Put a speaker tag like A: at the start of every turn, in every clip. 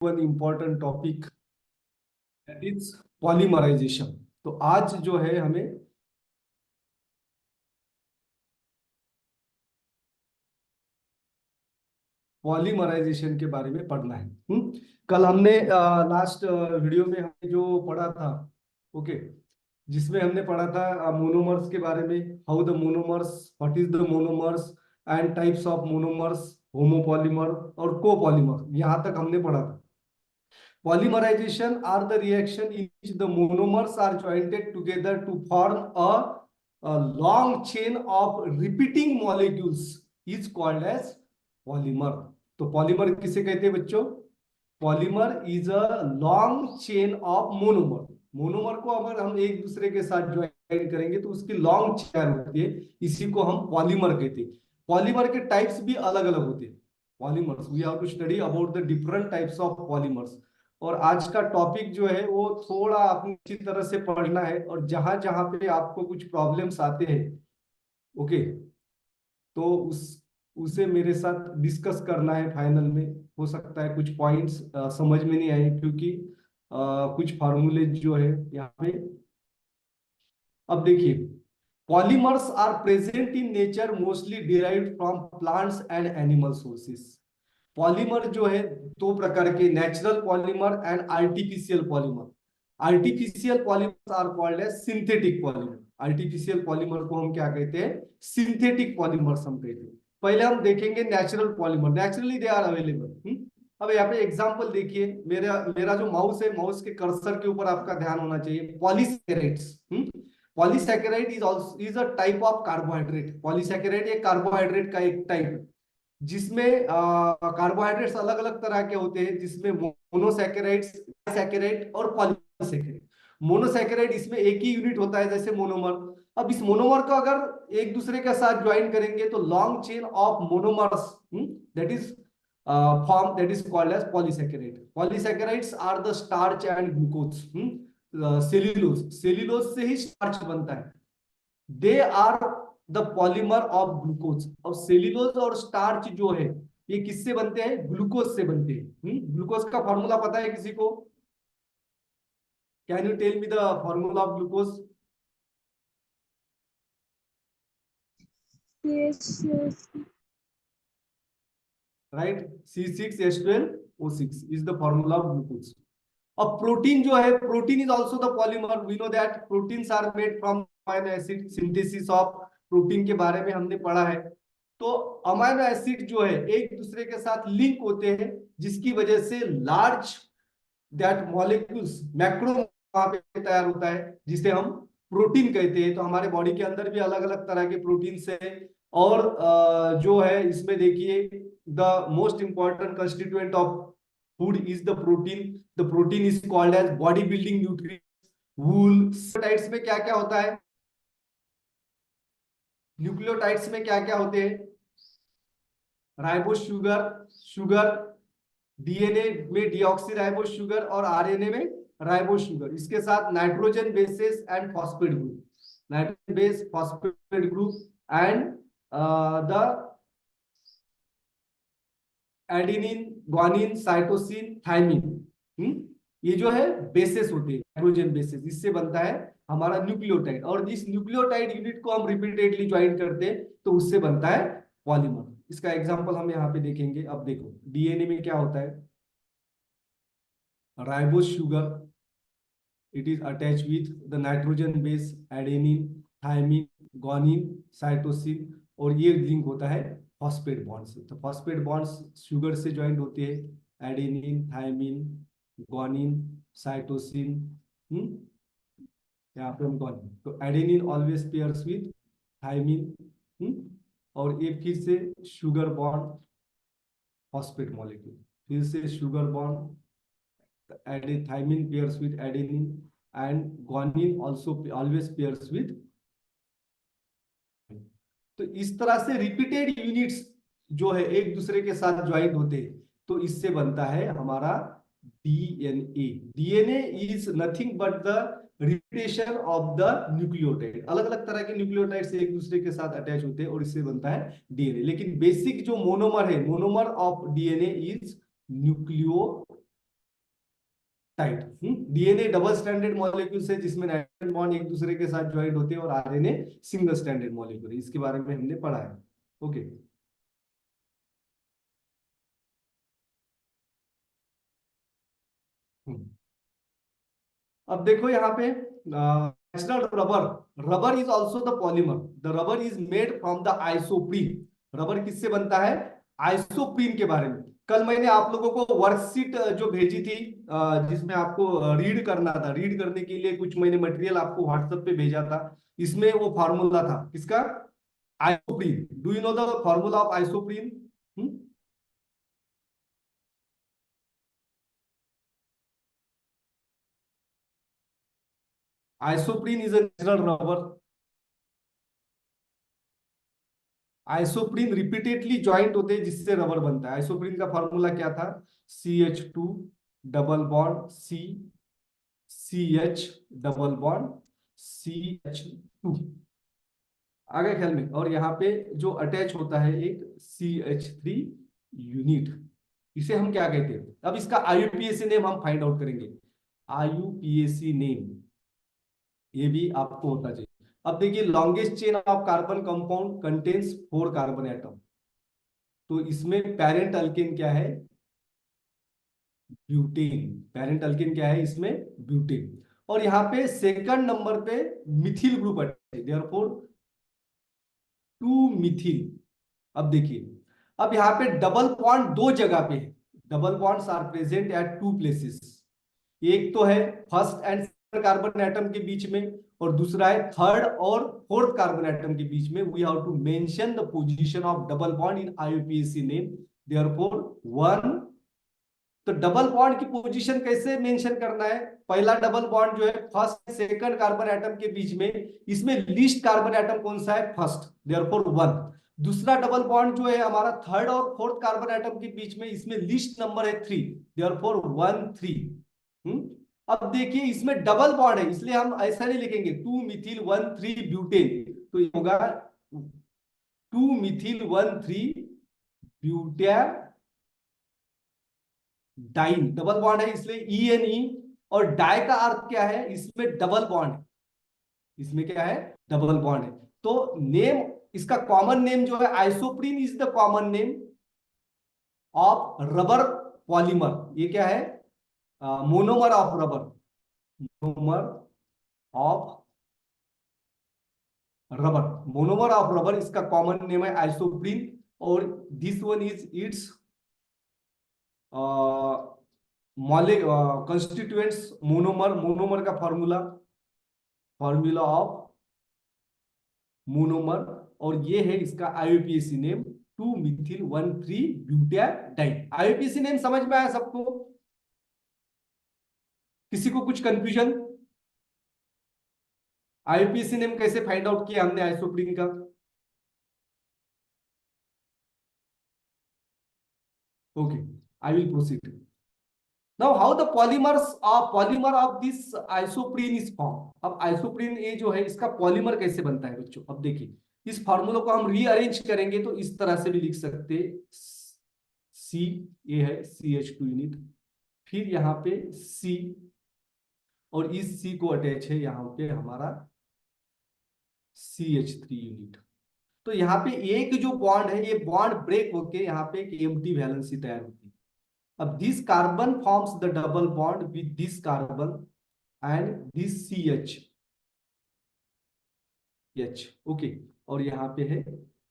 A: One important topic that is polymerisation. तो आज जो है हमें पॉलीमराइजेशन के बारे में पढ़ना है। कल हमने लास्ट वीडियो में हमने जो पढ़ा था, ओके, जिसमें हमने पढ़ा था मोनोमर्स के बारे में, how the monomers, what is the monomers and types of monomers, homopolymer और कोपॉलीमर, यहाँ तक हमने पढ़ा था। Polymerization are the reaction in which the monomers are jointed together to form a long chain of repeating molecules is called as polymer. तो polymer किसे कहते हैं बच्चों? Polymer is a long chain of monomer. Monomer को अगर हम एक दूसरे के साथ ज्वाइन करेंगे तो उसकी लॉन्ग चेन होती है, इसी को हम पॉलीमर कहते हैं। पॉलीमर के टाइप्स भी अलग अलग होते हैं। Polymers, we have to study about the different types of polymers. और आज का टॉपिक जो है वो थोड़ा आपको अच्छी तरह से पढ़ना है, और जहां जहां पे आपको कुछ प्रॉब्लम्स आते हैं, ओके, तो उसे मेरे साथ डिस्कस करना है फाइनल में। हो सकता है कुछ पॉइंट्स समझ में नहीं आए, क्योंकि कुछ फार्मूले जो है यहाँ पे। अब देखिए, polymers are present in nature mostly derived from plants and animal sources. Polymer जो है दो प्रकार के, natural polymer and artificial polymer. Artificial polymer are called as synthetic polymer. Artificial polymer को हम क्या कहते हैं? सिंथेटिक पॉलीमर्स हम कहते हैं। पहले हम देखेंगे natural polymer. Naturally they are available. अब यहाँ पे एग्जांपल देखिए, मेरा मेरा जो माउस है, माउस के कर्सर के ऊपर आपका ध्यान होना चाहिए। Polysaccharides. Polysaccharide is also is a type of carbohydrate. Polysaccharide एक कार्बोहाइड्रेट का एक टाइप है, जिसमें कार्बोहाइड्रेट्स अलग अलग तरह के होते हैं, जिसमें मोनोसैकेराइड्स, डाइसैकेराइड और पॉलीसैकेराइड। मोनोसैकेराइड इसमें एक ही यूनिट होता है, जैसे मोनोमर। अब इस मोनोमर को अगर एक दूसरे के साथ ज्वाइन करेंगे तो long chain of monomers that is form, that is called as polysaccharide. Polysaccharides are the starch and glucose. Cellulose, cellulose से ही स्टार्च बनता है। They are the polymer of glucose. और सेल्यूलोज और स्टार्च जो है ये किससे बनते हैं? ग्लूकोज से बनते हैं। ग्लूकोज का फॉर्मूला पता है किसी को? Can you tell me the formula of glucose? Right, C6H12O6 is the formula of glucose. अब प्रोटीन जो है, protein is also the polymer. We know that proteins are made from amino acid. Synthesis of protein के बारे में हमने पढ़ा है। तो अमीनो एसिड जो है एक दूसरे के साथ लिंक होते हैं, जिसकी वजह से लार्ज दैट मॉलिक्यूल्स, मैक्रो वहां पे तैयार होता है, जिसे हम प्रोटीन कहते हैं। तो हमारे बॉडी के अंदर भी अलग अलग तरह के प्रोटीन्स है। और जो है इसमें देखिए, the most important constituent of food is the protein. The protein is called as body building nutrient. Wool. Nucleotides में क्या क्या होता है? न्यूक्लियोटाइड्स में क्या क्या होते हैं? राइबोस शुगर, शुगर, डीएनए में डीऑक्सीराइबोस शुगर, और आरएनए में राइबोस शुगर। इसके साथ nitrogen bases and phosphate group, nitrogen base, phosphate group and the adenine, guanine, cytosine, thymine. ये जो है बेसेस होते हैं, नाइट्रोजन बेसेस। इससे बनता है हमारा न्यूक्लियोटाइड, और इस न्यूक्लियोटाइड यूनिट को हम रिपीटेडली ज्वाइन करते हैं तो उससे बनता है पॉलीमर। इसका एग्जांपल हम यहाँ पे देखेंगे। अब देखो, डीएनए में क्या होता है? Ribose sugar, it is attached with the nitrogen base adenine, thymine, guanine, cytosine, और ये लिंक होता है फॉस्फेट बॉन्ड से। तो फॉस्फेट बॉन्ड्स शुगर से ज्वाइंट होते हैं, एडेनिन, थायमिन, ग्वानिन, साइटोसिन। यहाँ पे हम ग्वानिन, तो adenine always pairs with thymine, और ये फिर से शुगर बॉन्ड, फॉस्फेट मॉलिक्यूल, फिर से sugar bond, thymine pairs with adenine, and guanine also always pairs with। तो इस तरह से रिपीटेड यूनिट्स जो है एक दूसरे के साथ ज्वाइन होते हैं, तो इससे बनता है हमारा DNA. DNA is nothing but the repetition of the nucleotide. अलग अलग तरह के न्यूक्लियोटाइड से एक दूसरे के साथ अटैच होते हैं और इससे बनता है डीएनए। लेकिन बेसिक जो मोनोमर है, monomer of DNA is nucleo tight. DNA double standard molecules है जिसमें नाइट्रोजन बॉन्ड एक दूसरे के साथ ज्वाइंट होते हैं, और आरएनए सिंगल स्टैंडर्ड मॉलिक्यूल है। इसके बारे में हमने पढ़ा है। ओके। अब देखो यहाँ पे natural rubber, rubber is also the polymer, the rubber is made from the isoprene. Rubber किससे बनता है? आइसोप्रीन के बारे में कल मैंने आप लोगों को वर्कशीट जो भेजी थी, जिसमें आपको रीड करना था, रीड करने के लिए कुछ मैंने मटेरियल आपको व्हाट्सएप पे भेजा था। इसमें वो फार्मूला था किसका? Isoprene. Do you know the formula of isoprene? Isoprene is a natural rubber. Isoprene repeatedly joint होते हैं जिससे रबर बनता है। आइसोप्रीन का फॉर्मूला क्या था? CH2 double bond C, CH double bond CH2। आगे ख्याल में। और यहाँ पे जो अटैच होता है एक CH3 यूनिट, इसे हम क्या कहते हैं? अब इसका IUPAC नेम हम फाइंड आउट करेंगे। IUPAC नेम ये भी आपको होता चाहिए। अब देखिए, longest chain of carbon compound contains 4 carbon atom. तो इसमें पेरेंट अल्केन क्या है? ब्यूटेन। पेरेंट अल्केन क्या है इसमें? ब्यूटेन। और यहाँ पे सेकंड नंबर पे मिथिल ग्रुप है, देयरफॉर 2 मिथिल। अब देखिए, अब यहाँ पे डबल बॉन्ड दो जगह पे है। Double bonds are present at 2 places. एक तो है first and second carbon atom के बीच में, और दूसरा है थर्ड और फोर्थ कार्बन एटम के बीच में। We have to mention the position of double bond in IUPAC name, therefore 1। तो डबल बॉन्ड की पोजीशन कैसे मेंशन करना है? पहला डबल बॉन्ड जो है फर्स्ट सेकंड कार्बन एटम के बीच में, इसमें लीस्ट कार्बन एटम कौन सा है? First, therefore 1। दूसरा डबल बॉन्ड जो है हमारा थर्ड और फोर्थ कार्बन एटम के बीच में, इसमें लीस्ट नंबर है 3, देयरफॉर 1 3। अब देखिए, इसमें डबल बॉन्ड है इसलिए हम ऐसा नहीं लिखेंगे 2 मिथिल 1 3 ब्यूटेन, तो ये होगा 2 methyl 1 3 butadiene. Double bond है इसलिए ENE। और डाई का अर्थ क्या है? इसमें डबल बॉन्ड है। इसमें क्या है? डबल बॉन्ड है। तो नेम, इसका कॉमन नेम जो है isoprene is the common name of rubber polymer. ये क्या है? Monomer of rubber. Monomer of rubber, monomer of rubber, इसका कॉमन नेम है आइसोप्रीन। और this one is its molecular constituents monomer. Monomer का फॉर्मूला, फॉर्मूला ऑफ मोनोमर। और ये है इसका IUPAC name 2 methyl 1 3 butadiene. IUPAC name समझ में आया सबको? किसी को कुछ कंफ्यूजन? IUPAC नेम कैसे फाइंड आउट किया हमने आइसोप्रीन का? Okay, I will proceed. Now how the polymer of this isoprene is form. अब आइसोप्रीन ये जो है इसका पॉलीमर कैसे बनता है बच्चों? अब देखिए, इस फार्मूला को हम रीअरेंज करेंगे तो इस तरह से भी लिख सकते। सी, ये है CH2 यूनिट, फिर यहाँ पे C, और इस C को अटैच है यहाँ पे हमारा CH3 यूनिट। तो यहाँ पे एक जो बॉन्ड है, ये बॉन्ड ब्रेक होके यहाँ पे एक एम्प्टी वैलेंसी तैयार होती है। अब this carbon forms the double bond with this carbon and this CH okay. और यहाँ पे है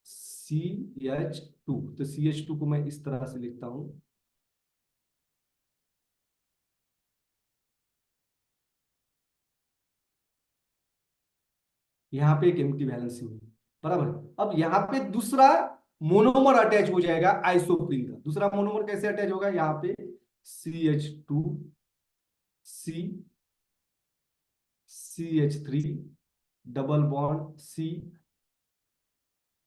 A: CH2। तो CH2 को मैं इस तरह से लिखता हूं। यहाँ पे एक एम्प्टी वैलेंसी हुई, बराबर। अब यहाँ पे दूसरा मोनोमर अटैच हो जाएगा आइसोप्रीन का। दूसरा मोनोमर कैसे अटैच होगा? यहाँ पे CH2 C, CH3 double bond C,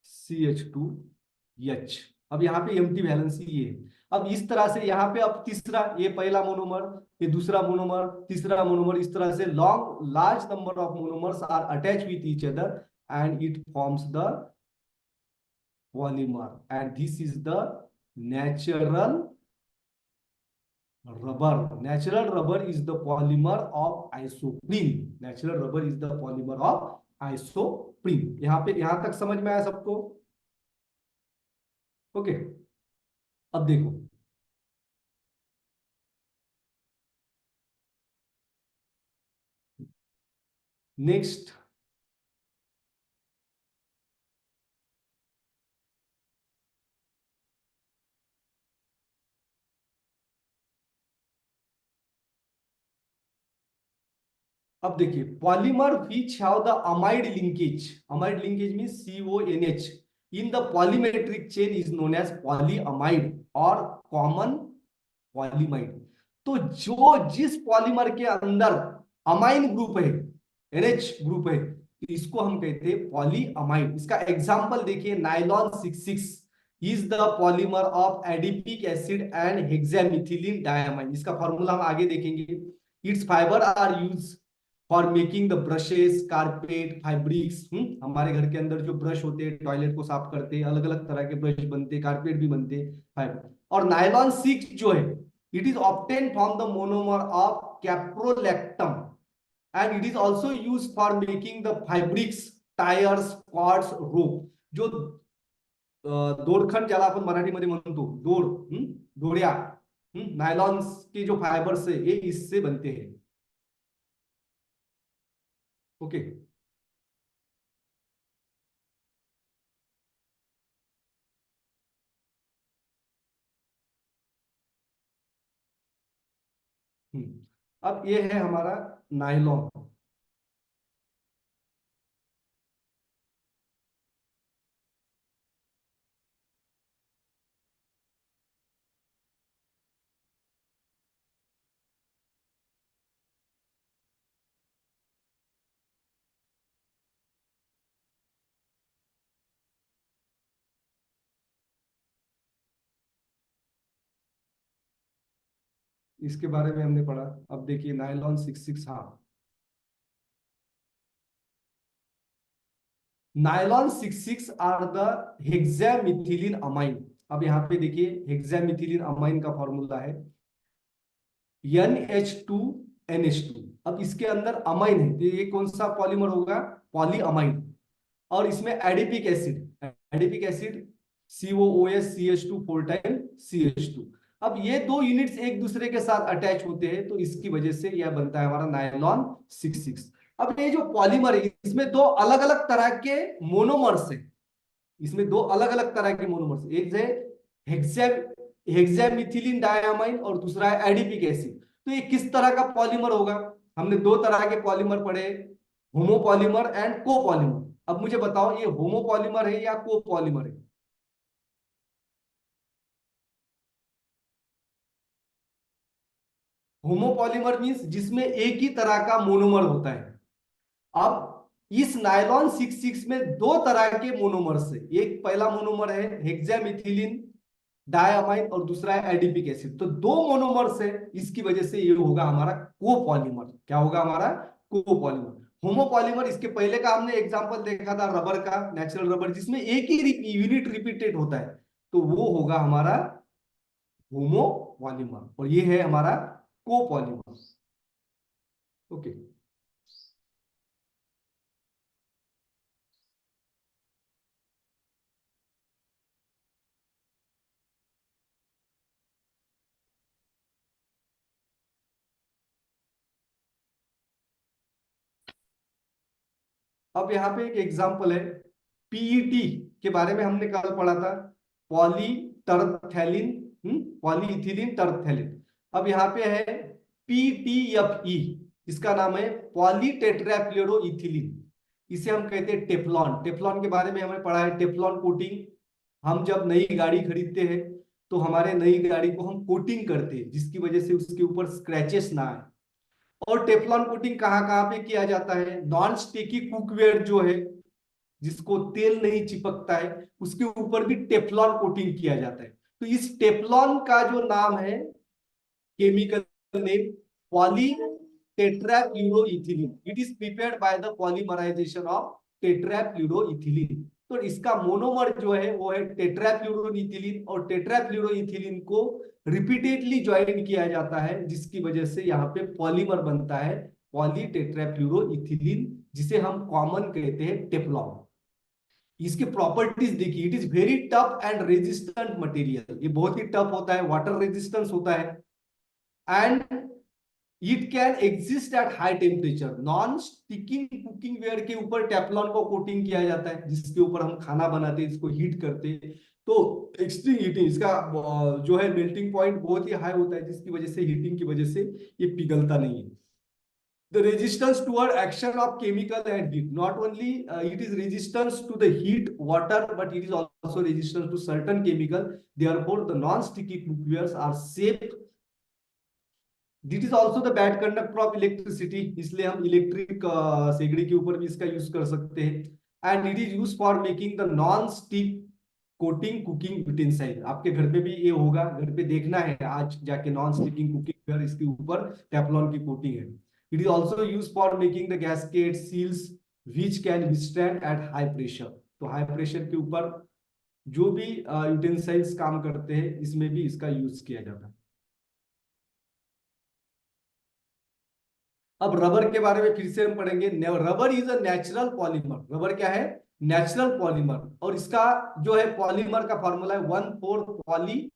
A: CH2H। अब यहाँ पे एम्प्टी वैलेंसी ये है। अब इस तरह से यहाँ पे अब तीसरा, ये पहला मोनोमर, ये दूसरा मोनोमर, तीसरा मोनोमर, इस तरह से long large number of monomers are attach with each other and it forms the polymer, and this is the natural rubber. Natural rubber is the polymer of isoprene. Natural rubber is the polymer of isoprene. यहाँ पे यहां तक समझ में आया सबको? Okay, अब देखो नेक्स्ट। अब देखिए polymer which have the amide linkage. Amide linkage means CONH in the polymetric chain is known as polyamide or common polyamide. तो जो जिस पॉलीमर के अंदर अमाइन ग्रुप है, NH ग्रुप है, तो इसको हम कहते हैं पॉलीअमाइड। इसका एग्जांपल देखिए, nylon 66 is the polymer of adipic acid and hexamethylene diamine. इसका फॉर्मूला हम आगे देखेंगे। Its fibre are use for making the brushes, carpet, fabrics. हमारे घर के अंदर जो ब्रश होते हैं, टॉयलेट को साफ करते हैं, अलग अलग तरह के ब्रश बनते हैं, कारपेट भी बनते हैं, फाइबर। और नायलॉन 6 जो है, it is obtain from the monomer of caprolactam and it is also use for making the fabrics, tyres, cords, rope. जो दोरखंड ज्यादा आपण मराठीमध्ये म्हणतो, दोर, दोऱ्या, नायलॉन के जो फाइबर्स है ये इससे बनते हैं। ओके, अब ये है हमारा नायलॉन। इसके बारे में हमने पढ़ा। अब देखिए नायलॉन 66, हाँ, nylon 66 are the hexamethylene amine. अब यहाँ पे देखिए हेक्सामिथिलीन अमाइन का फॉर्मूला है NH2NH2। अब इसके अंदर अमाइन है, तो ये कौन सा पॉलीमर होगा? पॉलीअमाइन। और इसमें adipic acid, adipic acid COOH CH2 4 time CH2। अब ये दो यूनिट्स एक दूसरे के साथ अटैच होते हैं, तो इसकी वजह से यह बनता है हमारा नायलॉन 66। अब ये जो पॉलीमर है, इसमें दो अलग अलग तरह के मोनोमर्स है। इसमें दो अलग अलग तरह के मोनोमर्स, एक है हेक्सा हेक्सामिथिलीन डायमाइन और दूसरा है एडिपिक एसिड। तो ये किस तरह का पॉलीमर होगा? हमने दो तरह के पॉलीमर पढ़े, होमोपॉलीमर एंड कोपॉलीमर। अब मुझे बताओ ये होमोपॉलीमर है या कोपॉलीमर है? होमोपॉलीमर मींस जिसमें एक ही तरह का मोनोमर होता है। अब इस नायलॉन 66 में दो तरह के मोनोमर्स है। एक पहला मोनोमर है हेक्सामिथिलीन डायमाइन और दूसरा है एडिपिक एसिड। तो दो मोनोमर्स है, इसकी वजह से ये होगा हमारा कोपॉलीमर। क्या होगा हमारा? कोपॉलीमर। होमोपॉलीमर, इसके पहले का हमने एग्जांपल देखा था रबर का, नेचुरल रबर, जिसमें एक ही यूनिट रिपीटेड होता है, तो वो होगा हमारा होमोपॉलीमर। और ये है हमारा कोपॉलीमर। ओके, अब यहाँ पे एक एग्जांपल है PET के बारे में हमने कल पढ़ा था, पॉली टरथैलिन, पॉलीइथिलीन टरथैलिन। अब यहाँ पे है PTFE, इसका नाम है पॉली टेट्राफ्लोरोइथिलीन। इसे हम कहते हैं टेफ्लॉन। टेफ्लॉन के बारे में हमें पढ़ा है, टेफ्लॉन कोटिंग। हम जब नई गाड़ी खरीदते हैं तो हमारे नई गाड़ी को हम कोटिंग करते हैं, जिसकी वजह से उसके ऊपर स्क्रैचेस ना आए। और टेफ्लॉन कोटिंग कहाँ कहाँ पे किया जाता है? नॉन स्टिकी कुकवेयर जो है, जिसको तेल नहीं चिपकता है, उसके ऊपर भी टेफ्लॉन कोटिंग किया जाता है। तो इस टेफ्लॉन का जो नाम है, chemical name, poly tetrafluoroethylene. It is prepared by the polymerization of tetrafluoroethylene. तो इसका मोनोमर जो है वो है टेट्राफ्लूरोइथिलीन, और टेट्राफ्लूरोइथिलीन को रिपीटेडली ज्वाइन किया जाता है, जिसकी वजह से यहाँ पे पॉलीमर बनता है, पॉली टेट्राफ्लूरोइथिलीन, जिसे हम कॉमन कहते हैं टेफ्लॉन। इसकी प्रॉपर्टीज देखिए, it is very tough and resistant material, ये बहुत ही टफ होता है, वाटर रेजिस्टेंस होता है, and it can exist at high temperature. Non sticking cooking ware के ऊपर टेफ्लॉन को कोटिंग किया जाता है, जिसके ऊपर हम खाना बनाते हैं, इसको हीट करते हैं, तो एक्सट्रीम हीटिंग, इसका जो है मेल्टिंग पॉइंट बहुत ही हाई होता है, जिसकी वजह से हीटिंग की वजह से ये पिघलता नहीं है। The resistance toward action of chemical and heat, not only it is resistance to the heat water, but it is also resistance to certain chemical. Therefore the non-sticky cookwares are safe. This is also the bad conductor of electricity, इसलिए हम electric सेगड़ी के ऊपर भी इसका use कर सकते हैं, and it is use for making the non stick coating cooking utensil. आपके घर पे भी ये होगा, घर पे देखना है आज जाके, नॉन स्टिकिंग कुकिंग वेयर, इसके ऊपर टेफ्लॉन की कोटिंग है। It is also use for making the gasket seals which can withstand at high pressure. तो हाई प्रेशर के ऊपर जो भी यूटेंसिल्स काम करते हैं, इसमें भी इसका यूज किया जाता है। अब रबर के बारे में फिर से हम पढ़ेंगे। Rubber is a natural polymer. Rubber क्या है? नेचुरल पॉलीमर, और इसका जो है पॉलीमर का फॉर्मूला है 1,4 पॉली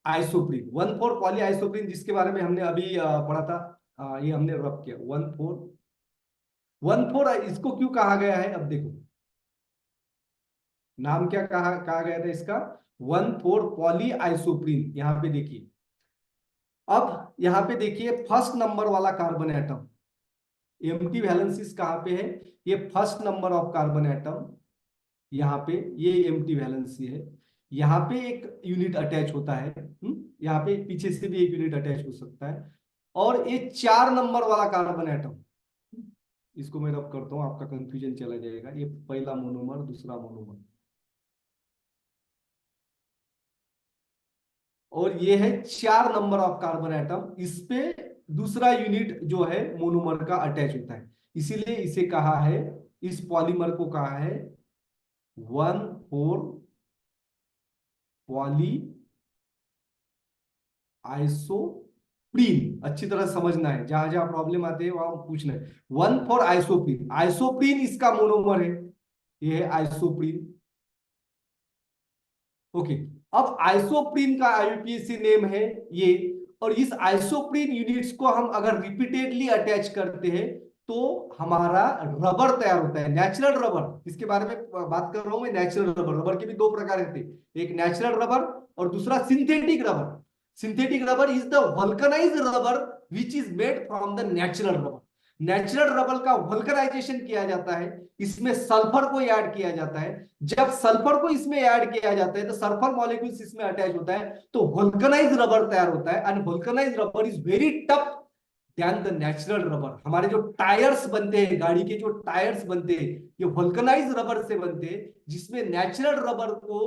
A: आइसोप्रीन। 1,4 पॉली आइसोप्रीन, जिसके बारे में हमने अभी पढ़ा था, ये हमने रब किया 1,4 इसको क्यों कहा गया है? अब देखो नाम क्या कहा गया था इसका, 1,4 पॉली आइसोप्रीन। यहाँ पे देखिए, अब यहाँ पे देखिए फर्स्ट नंबर वाला कार्बन एटम, एम्प्टी वैलेंसीज कहाँ पे है? ये first number of carbon atom, यहाँ पे ये एम्प्टी वैलेंसी है, यहाँ पे एक यूनिट अटैच होता है, यहाँ पे पीछे से भी एक यूनिट अटैच हो सकता है, और ये 4 नंबर वाला कार्बन एटम, इसको मैं रब करता हूँ, आपका कंफ्यूजन चला जाएगा। ये पहला मोनोमर, दूसरा मोनोमर, और ये है 4 नंबर ऑफ कार्बन एटम, इस पे दूसरा यूनिट जो है मोनोमर का अटैच होता है, इसीलिए इसे कहा है, इस पॉलीमर को कहा है 1,4 पॉली आइसोप्रीन। अच्छी तरह समझना है, जहां जहां प्रॉब्लम आते हैं वहां पूछना है। 1,4 आइसोप्रीन, आइसोप्रीन इसका मोनोमर है, ये है आइसोप्रीन। ओके, अब आइसोप्रीन का आईयूपीएसी नेम है ये, और इस आइसोप्रीन यूनिट्स को हम अगर रिपीटेडली अटैच करते हैं तो हमारा रबर तैयार होता है, नेचुरल रबर। इसके बारे में बात कर रहा हूं मैं, नेचुरल रबर। रबर के भी दो प्रकार होते हैं, एक नेचुरल रबर और दूसरा synthetic rubber. Synthetic rubber is the vulcanised rubber which is made from the natural rubber. Natural rubber का वल्कनाइजेशन किया जाता है, इसमें सल्फर को ऐड किया जाता है। जब सल्फर को इसमें ऐड किया जाता है तो सल्फर मॉलिक्यूल्स इसमें अटैच होता है, तो वल्कनाइज रबर तैयार होता है, and vulcanise rubber is very tough than the natural rubber. हमारे जो टायर्स बनते हैं, गाड़ी के जो टायर्स बनते हैं, ये वल्कनाइज रबर से बनते हैं, जिसमें नेचुरल रबर को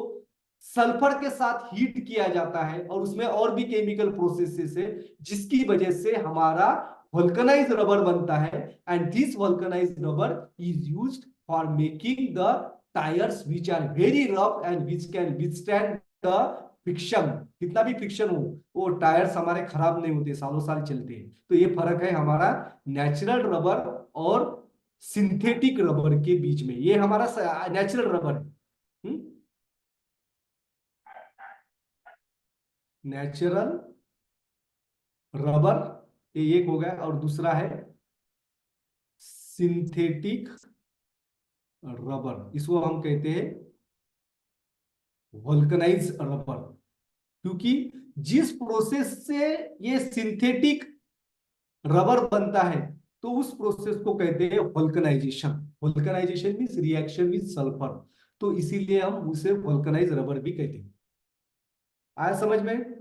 A: सल्फर के साथ हीट किया जाता है, और उसमें और भी केमिकल प्रोसेसेस है, जिसकी वजह से हमारा वल्कनाइज रबर बनता है, and this vulcanise rubber is used for making the tyres which are very rough and which can withstand the friction. कितना भी फ्रिक्शन हो, वो टायर्स हमारे खराब नहीं होते, सालों साल चलते हैं। तो ये फर्क है हमारा नेचुरल रबर और सिंथेटिक रबर के बीच में। ये हमारा नेचुरल रबर है, नेचुरल रबर, ये एक हो गया, और दूसरा है सिंथेटिक रबर, इसको हम कहते हैं वल्कनाइज रबर। क्योंकि जिस प्रोसेस से ये सिंथेटिक रबर बनता है, तो उस प्रोसेस को कहते हैं vulcanization. Vulcanization means reaction with sulphur, तो इसीलिए हम उसे वल्कनाइज रबर भी कहते हैं। आया समझ में?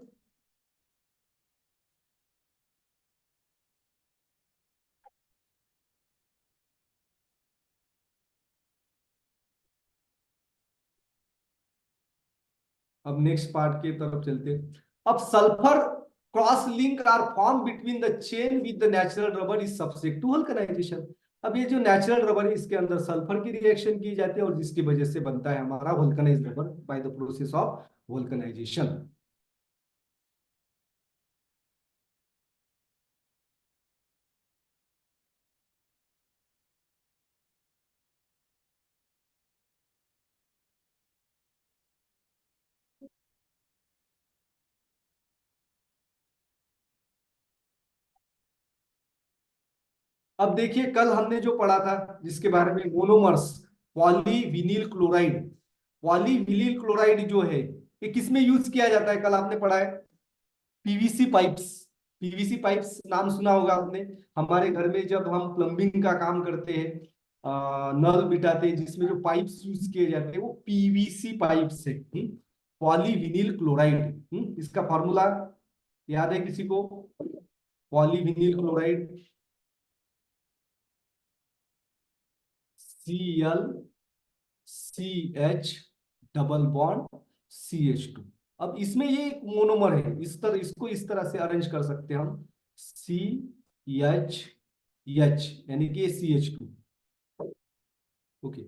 A: अब नेक्स्ट पार्ट की तरफ चलते हैं। अब sulphur cross link are form between the chain with the natural rubber is subject to vulcanization. अब ये जो नेचुरल रबर है इसके अंदर सल्फर की रिएक्शन की जाती है और जिसकी वजह से बनता है हमारा vulcanized rubber by the process of vulcanization. अब देखिए कल हमने जो पढ़ा था जिसके बारे में monomers, polyvinyl chloride. Polyvinyl chloride जो है ये किस में यूज किया जाता है, कल आपने पढ़ा है पीवीसी पाइप्स। पीवीसी पाइप्स नाम सुना होगा आपने। हमारे घर में जब हम प्लम्बिंग का काम करते हैं, नल बिठाते हैं, जिसमें जो पाइप्स यूज किए जाते हैं वो पीवीसी पाइप्स है। पॉलीविनिल क्लोराइड, इसका फॉर्मूला याद है किसी को? Polyvinyl chloride Cl CH double bond CH2। अब इसमें ये एक मोनोमर है, इस तरह इसको इस तरह से अरेंज कर सकते हैं हम, CH यानी कि CH2। ओके,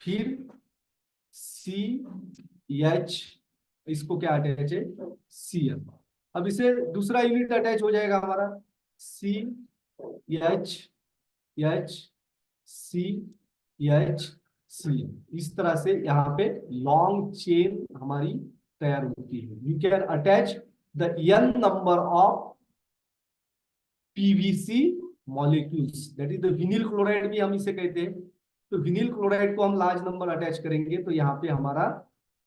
A: फिर CH, इसको क्या अटैच है Cl। अब इसे दूसरा यूनिट अटैच हो जाएगा हमारा CH CH इस तरह से यहाँ पे लॉन्ग चेन हमारी तैयार होती है। You can attach the n number of PVC molecules, that is the vinyl chloride भी हम इसे कहते हैं। तो विनिल क्लोराइड को हम लार्ज नंबर अटैच करेंगे तो यहाँ पे हमारा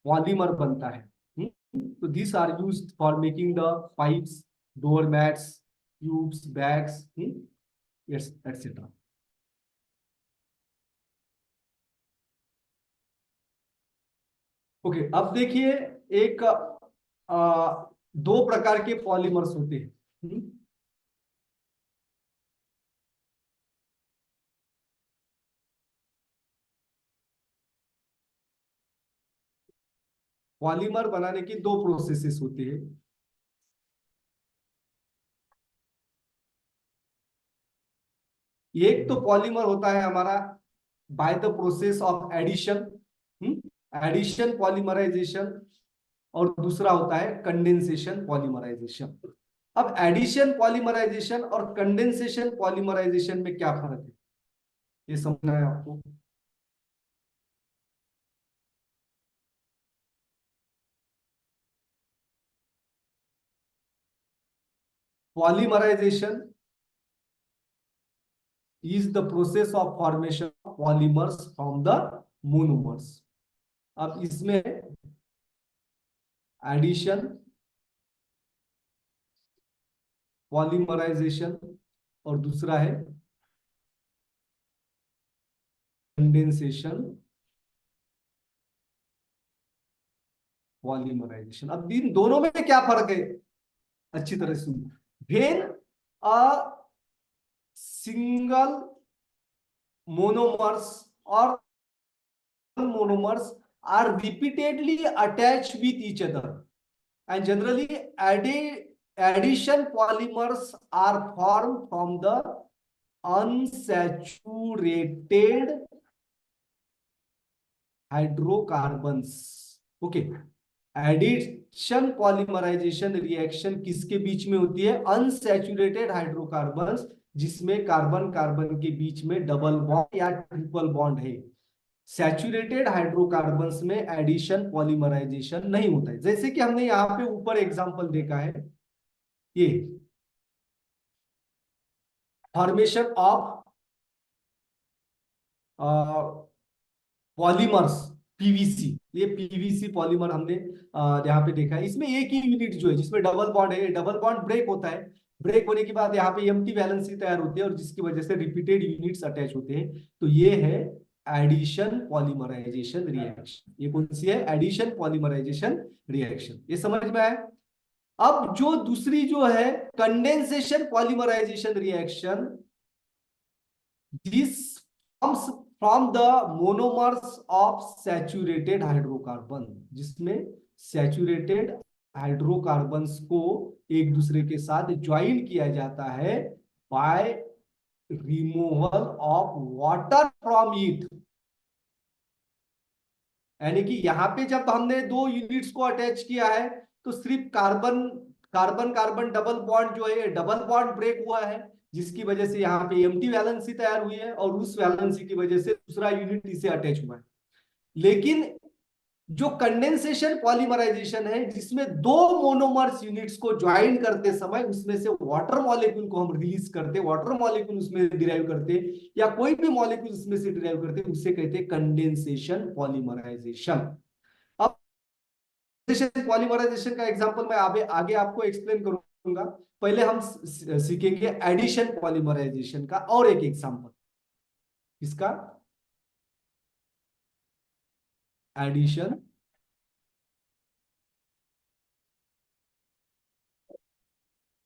A: पॉलीमर बनता है। तो this are used for making the pipes, door mats, tubes, bags, etcetera. Okay, अब देखिए एक दो प्रकार के पॉलीमर्स होते हैं। पॉलीमर बनाने की दो प्रोसेसेस होती है। एक तो पॉलीमर होता है हमारा by the process of addition, addition polymerization, और दूसरा होता है कंडेंसेशन पॉलीमराइजेशन। अब एडिशन पॉलीमराइजेशन और कंडेंसेशन पॉलीमराइजेशन में क्या फर्क है, ये समझना है आपको। Polymerization is the process of formation of polymers from the monomers। अब इसमें एडिशन पॉलीमराइजेशन और दूसरा है कंडेंसेशन पॉलीमराइजेशन। अब इन दोनों में क्या फर्क है, अच्छी तरह सुन। वेन अ सिंगल मोनोमर्स और monomers are repeatedly attached with each other, and generally addition polymers are formed from the unsaturated hydrocarbons। Okay, addition polymerization reaction किसके बीच में होती है? अनसैचुरेटेड हाइड्रोकार्बन्स, जिसमें कार्बन कार्बन के बीच में डबल बॉन्ड या ट्रिपल बॉन्ड है। सैचुरेटेड हाइड्रोकार्बन्स में एडिशन पॉलीमराइजेशन नहीं होता है। जैसे कि हमने यहाँ पे ऊपर एग्जांपल देखा है, ये फॉर्मेशन ऑफ पॉलीमर्स पीवीसी, ये पीवीसी पॉलीमर हमने यहाँ पे देखा है। इसमें एक ही यूनिट जो है जिसमें डबल बॉन्ड है, डबल बॉन्ड ब्रेक होता है। ब्रेक होने के बाद यहाँ पे एम्प्टी वैलेंसी तैयार होती है और जिसकी वजह से रिपीटेड यूनिट्स अटैच होते हैं। तो ये है एडिशन पॉलीमराइजेशन रिएक्शन। ये कौन सी है? Addition polymerization reaction. ये समझ में आया? अब जो दूसरी जो है condensation polymerization reaction, this comes from the monomers of saturated hydrocarbon, जिसमें सैचुरेटेड हाइड्रोकार्बन्स को एक दूसरे के साथ ज्वाइन किया जाता है by removal of water from it. यानी कि यहां पे जब हमने दो यूनिट्स को अटैच किया है तो सिर्फ carbon carbon carbon double bond जो है डबल बॉन्ड ब्रेक हुआ है, जिसकी वजह से यहाँ पे एम्प्टी वैलेंसी तैयार हुई है और उस वैलेंसी की वजह से दूसरा यूनिट इसे अटैच हुआ है। लेकिन जो कंडेंसेशन पॉलीमराइजेशन है जिसमें दो मोनोमर्स यूनिट्स को ज्वाइन करते समय उसमें से वाटर मॉलिक्यूल को हम रिलीज करते, वाटर मॉलिक्यूल उसमें डिराइव करते या कोई भी मॉलिक्यूल उसमें से डिराइव करते, उसे कहते हैं कंडेंसेशन पॉलीमराइजेशन। अब पॉलीमराइजेशन का एग्जांपल मैं आगे आपको एक्सप्लेन करूंगा। पहले हम सीखेंगे एडिशन पॉलीमराइजेशन का और एक एग्जांपल। इसका एडिशन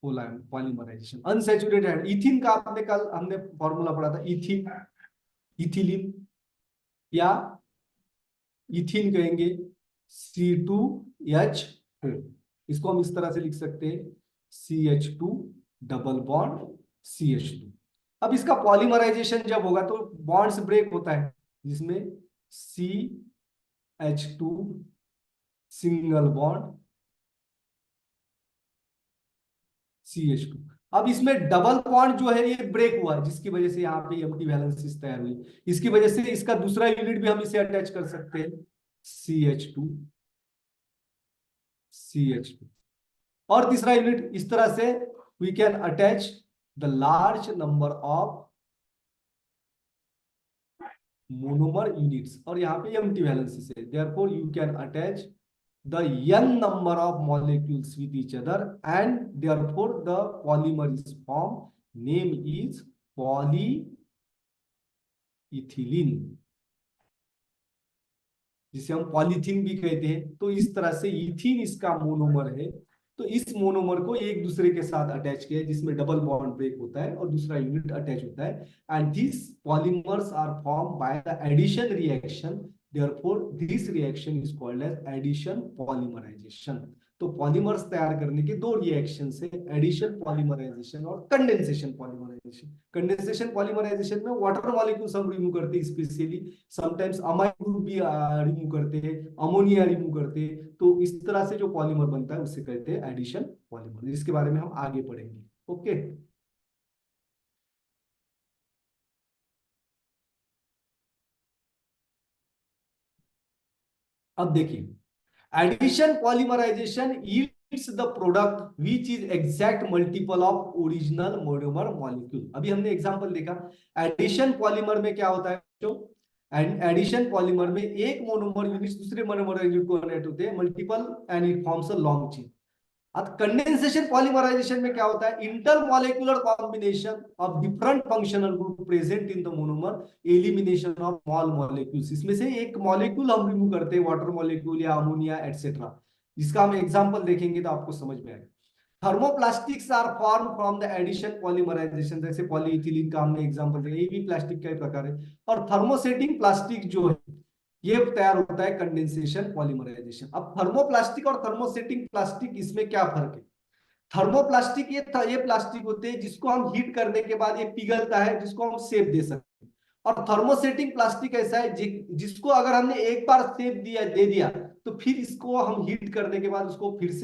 A: पॉलीमराइजेशन अनसैचुरेटेड इथिन का आपने कल हमने फॉर्मूला पढ़ा था, इथिन इथिलीन या इथिन कहेंगे C2H4। इसको हम इस तरह से लिख सकते हैं CH2 डबल बॉन्ड CH2। अब इसका पॉलीमराइजेशन जब होगा तो बॉन्ड्स ब्रेक होता है जिसमें CH2 सिंगल बॉन्ड CH2। अब इसमें डबल बॉन्ड जो है ये ब्रेक हुआ है जिसकी वजह से यहाँ पे एम्प्टी वैलेंसीज तैयार हुई। इसकी वजह से इसका दूसरा यूनिट भी हम इसे अटैच कर सकते हैं CH2 CH2। और तीसरा यूनिट इस तरह से we can attach the large number of monomer units और यहाँ पे एम्प्टी वैलेंसीज है, therefore you can attach the n number of molecules with each other and therefore the polymer is formed. Name is polyethylene, जिसे हम polythene भी कहते हैं। तो इस तरह से इथिन इसका मोनोमर है। तो इस मोनोमर को एक दूसरे के साथ अटैच किया है जिसमें डबल बॉन्ड ब्रेक होता है और दूसरा यूनिट अटैच होता है and this polymers are form by the addition reaction, therefore this reaction is called as addition polymerization। तो पॉलीमर्स तैयार करने के दो रिएक्शन है, एडिशन पॉलीमराइजेशन और कंडेंसेशन पॉलीमराइजेशन। कंडेंसेशन पॉलीमराइजेशन में वाटर मॉलिक्यूल्स हम रिमूव करते हैं, स्पेशली समटाइम्स अमाइन ग्रुप भी रिमूव करते हैं, अमोनिया रिमूव करते हैं। तो इस तरह से जो पॉलीमर बनता है उसे कहते हैं एडिशन पॉलीमर, जिसके बारे में हम आगे पढ़ेंगे। ओके, अब देखिए addition polymerization yields the product which is exact multiple of original monomer molecule। अभी हमने एग्जांपल देखा एडिशन पॉलीमर में क्या होता है जो एडिशन पॉलीमर में एक मोनोमर यूनिट दूसरे मोनोमर यूनिट को कनेक्ट होते हैं multiple and it forms a long chain. अब कंडेंसेशन पॉलीमराइजेशन में क्या होता है intermolecular combination of different functional group present in the monomer elimination of small molecules. इसमें से एक मॉलिक्यूल हम रिमूव करते हैं वाटर मॉलिक्यूल या अमोनिया एटसेट्रा, जिसका हम एग्जांपल देखेंगे तो आपको समझ में आएगा। Thermoplastics are form from the addition polymerisation, जैसे पॉलीइथिलीन का हमने एग्जांपल दिया, ये भी प्लास्टिक का ही प्रकार है। और थर्मोसेटिंग प्लास्टिक जो है ये तैयार होता है कंडेंसेशन पॉलीमराइजेशन। अब थर्मोप्लास्टिक और थर्मोसेटिंग प्लास्टिक इसमें क्या फर्क है? थर्मोप्लास्टिक ये प्लास्टिक होते हैं जिसको हम हीट करने के बाद ये पिघलता है, जिसको हम शेप दे सकते हैं। और थर्मोसेटिंग प्लास्टिक ऐसा है जिसको अगर हमने एक बार शेप दिया दे दिया तो फिर इसको हम हीट करने के बाद उसको फिर से